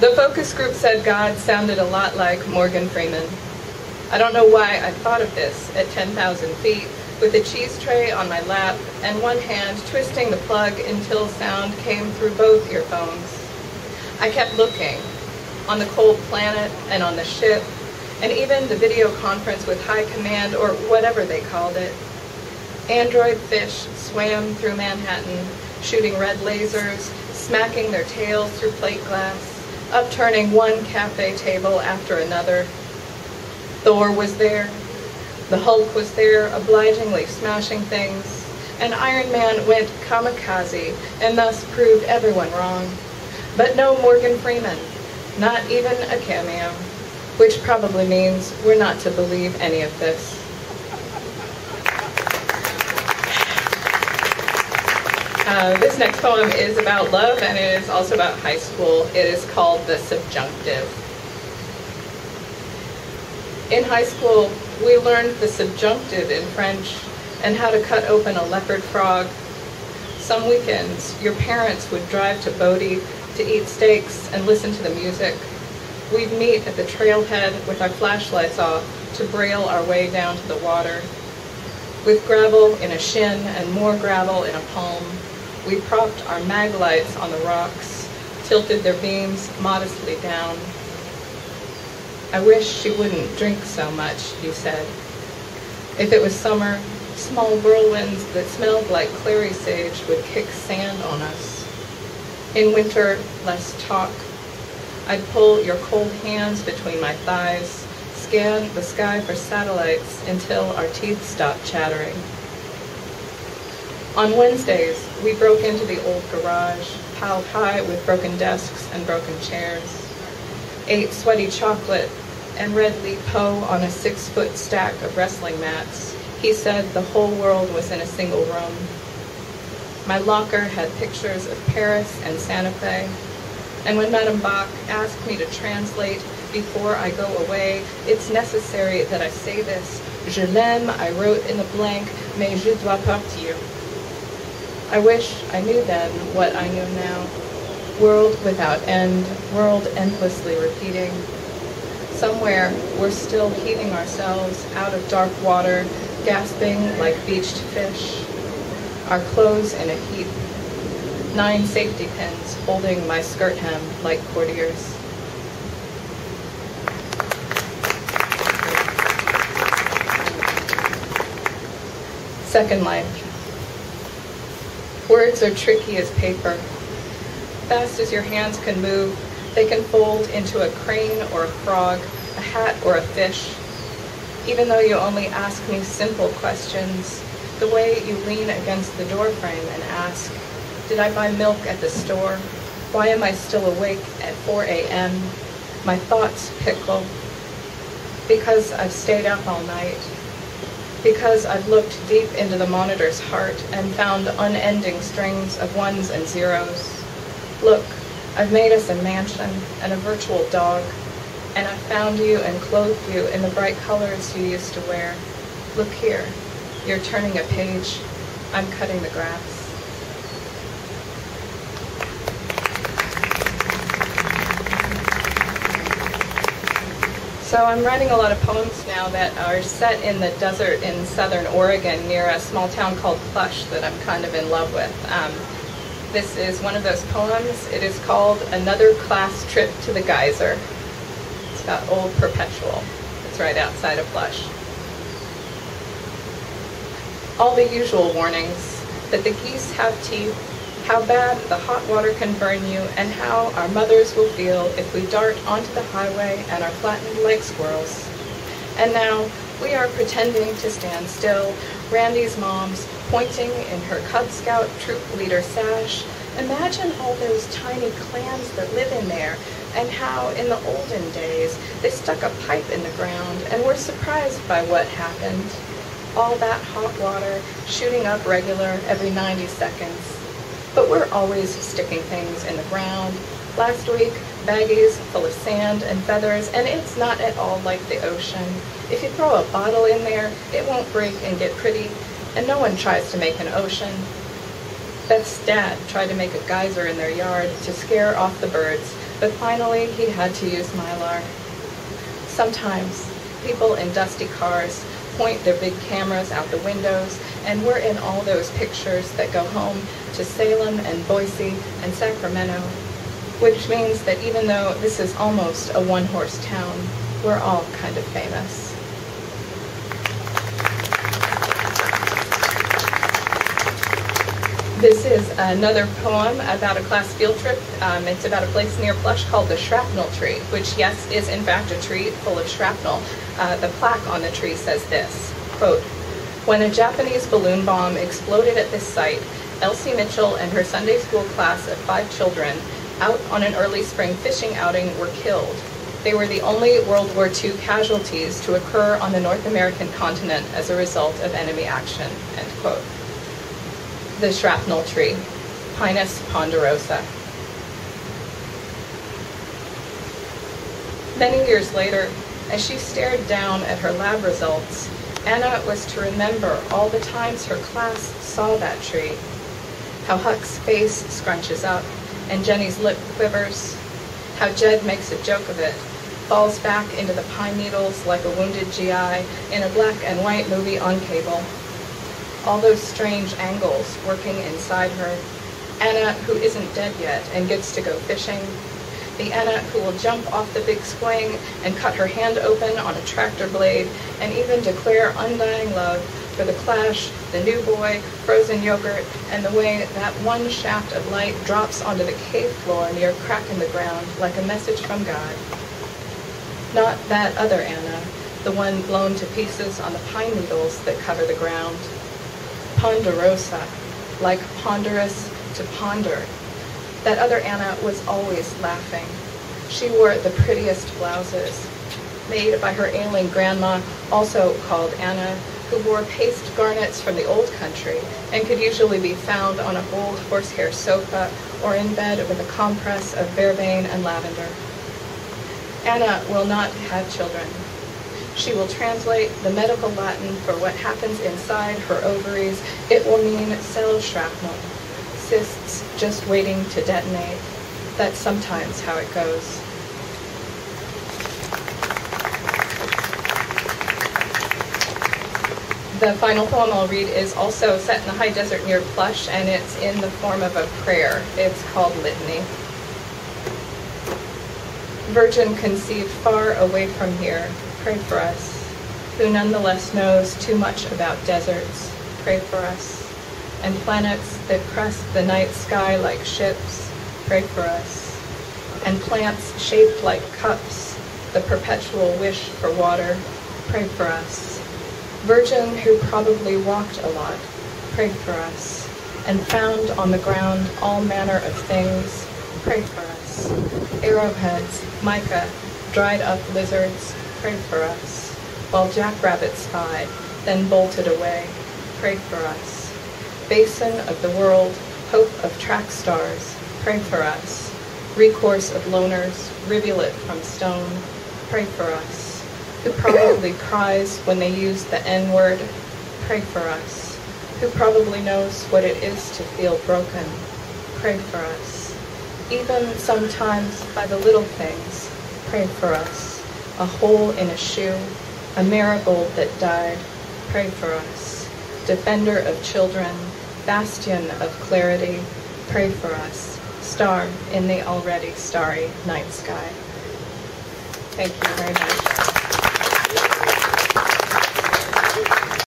The focus group said God sounded a lot like Morgan Freeman. I don't know why I thought of this at 10,000 feet, with a cheese tray on my lap and one hand twisting the plug until sound came through both earphones. I kept looking, on the cold planet and on the ship, and even the video conference with High Command, or whatever they called it. Android fish swam through Manhattan, shooting red lasers, smacking their tails through plate glass, upturning one cafe table after another. Thor was there. The Hulk was there, obligingly smashing things. And Iron Man went kamikaze and thus proved everyone wrong. But no Morgan Freeman, not even a cameo, which probably means we're not to believe any of this. This next poem is about love, and it is also about high school. It is called The Subjunctive. In high school, we learned the subjunctive in French and how to cut open a leopard frog. Some weekends, your parents would drive to Bodie to eat steaks and listen to the music. We'd meet at the trailhead with our flashlights off to braille our way down to the water. With gravel in a shin and more gravel in a palm, we propped our mag lights on the rocks, tilted their beams modestly down. I wish she wouldn't drink so much, you said. If it was summer, small whirlwinds that smelled like clary sage would kick sand on us. In winter, less talk. I'd pull your cold hands between my thighs, scan the sky for satellites until our teeth stopped chattering. On Wednesdays, we broke into the old garage, piled high with broken desks and broken chairs, ate sweaty chocolate and read Li Po on a 6-foot stack of wrestling mats. He said the whole world was in a single room. My locker had pictures of Paris and Santa Fe, and when Madame Bach asked me to translate before I go away, it's necessary that I say this. Je l'aime, I wrote in the blank, mais je dois partir. I wish I knew then what I know now. World without end, world endlessly repeating. Somewhere we're still heaving ourselves out of dark water, gasping like beached fish. Our clothes in a heap. 9 safety pins holding my skirt hem like courtiers. Second life. Words are tricky as paper. Fast as your hands can move, they can fold into a crane or a frog, a hat or a fish. Even though you only ask me simple questions, the way you lean against the doorframe and ask, did I buy milk at the store? Why am I still awake at 4 a.m.? My thoughts pickle. Because I've stayed up all night. Because I've looked deep into the monitor's heart and found unending strings of ones and zeros. Look, I've made us a mansion and a virtual dog, and I found you and clothed you in the bright colors you used to wear. Look here, you're turning a page, I'm cutting the grass. So I'm writing a lot of poems now that are set in the desert in southern Oregon near a small town called Plush that I'm kind of in love with. This is one of those poems. It is called Another Class Trip to the Geyser. It's about Old Perpetual. It's right outside of Plush. All the usual warnings, that the geese have teeth, how bad the hot water can burn you, and how our mothers will feel if we dart onto the highway and are flattened like squirrels. And now we are pretending to stand still, Randy's mom's pointing in her Cub Scout troop leader sash. Imagine all those tiny clans that live in there, and how in the olden days they stuck a pipe in the ground and were surprised by what happened. All that hot water shooting up regular every 90 seconds. But we're always sticking things in the ground. Last week, baggies full of sand and feathers, and it's not at all like the ocean. If you throw a bottle in there, it won't break and get pretty, and no one tries to make an ocean. Beth's dad tried to make a geyser in their yard to scare off the birds, but finally he had to use Mylar. Sometimes people in dusty cars point their big cameras out the windows, and we're in all those pictures that go home to Salem and Boise and Sacramento, which means that even though this is almost a one-horse town, we're all kind of famous. This is another poem about a class field trip. It's about a place near Plush called the Shrapnel Tree, which, yes, is in fact a tree full of shrapnel. The plaque on the tree says this, quote, "When a Japanese balloon bomb exploded at this site, Elsie Mitchell and her Sunday school class of 5 children out on an early spring fishing outing were killed. They were the only World War II casualties to occur on the North American continent as a result of enemy action," end quote. The Shrapnel Tree, Pinus ponderosa. Many years later, as she stared down at her lab results, Anna was to remember all the times her class saw that tree. How Huck's face scrunches up and Jenny's lip quivers. How Jed makes a joke of it, falls back into the pine needles like a wounded GI in a black and white movie on cable. All those strange angles working inside her. Anna, who isn't dead yet and gets to go fishing. The Anna who will jump off the big swing and cut her hand open on a tractor blade and even declare undying love for the Clash, the New Boy, frozen yogurt, and the way that one shaft of light drops onto the cave floor near a crack in the ground like a message from God. Not that other Anna, the one blown to pieces on the pine needles that cover the ground. Ponderosa, like ponderous to ponder. That other Anna was always laughing. She wore the prettiest blouses, made by her ailing grandma, also called Anna, who wore paste garnets from the old country and could usually be found on a old horsehair sofa or in bed with a compress of vervain and lavender. Anna will not have children. She will translate the medical Latin for what happens inside her ovaries. It will mean cell shrapnel, cysts just waiting to detonate. That's sometimes how it goes. The final poem I'll read is also set in the high desert near Plush, and it's in the form of a prayer. It's called Litany. Virgin conceived far away from here, pray for us. Who nonetheless knows too much about deserts, pray for us. And planets that crest the night sky like ships, pray for us. And plants shaped like cups, the perpetual wish for water, pray for us. Virgin who probably walked a lot, pray for us. And found on the ground all manner of things, pray for us. Arrowheads, mica, dried up lizards, pray for us. While jackrabbits spied, then bolted away, pray for us. Basin of the world, hope of track stars, pray for us. Recourse of loners, rivulet from stone, pray for us. Who probably cries when they use the N-word, pray for us. Who probably knows what it is to feel broken, pray for us. Even sometimes by the little things, pray for us. A hole in a shoe, a marigold that died, pray for us. Defender of children, bastion of clarity, pray for us. Star in the already starry night sky. Thank you very much.